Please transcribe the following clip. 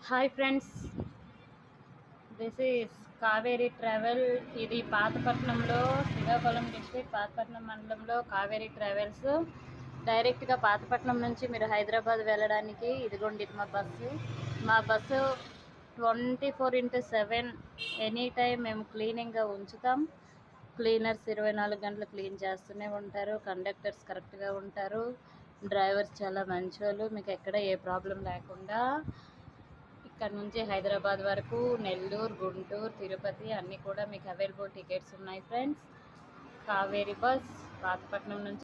Hi friends, this is Kaveri travel. ఇది పాతపట్నంలో, Srikakulam district Pathapatnam మండలంలో Kaveri travels. డైరెక్ట్గా పాతపట్నం నుంచి మీరు హైదరాబాద్ వెళ్ళడానికి ఇదిగోండి, ఇది మా బస్సు 24/7 ఎనీ టైం మేము క్లీనింగ్గా ఉంచుతాం. క్లీనర్స్ 24 గంటలు క్లీన్ చేస్తూనే ఉంటారు. కండక్టర్స్ కరెక్ట్గా ఉంటారు. డ్రైవర్స్ చాలా మంచోళ్ళు. మీకు ఎక్కడ ఏ ప్రాబ్లం లేకుండా ఇక్కడ నుంచి హైదరాబాద్ వరకు, నెల్లూరు, గుంటూరు, తిరుపతి అన్నీ కూడా మీకు అవైలబుల్ టికెట్స్ ఉన్నాయి ఫ్రెండ్స్. కావేరీ బస్ పాతపట్నం నుంచి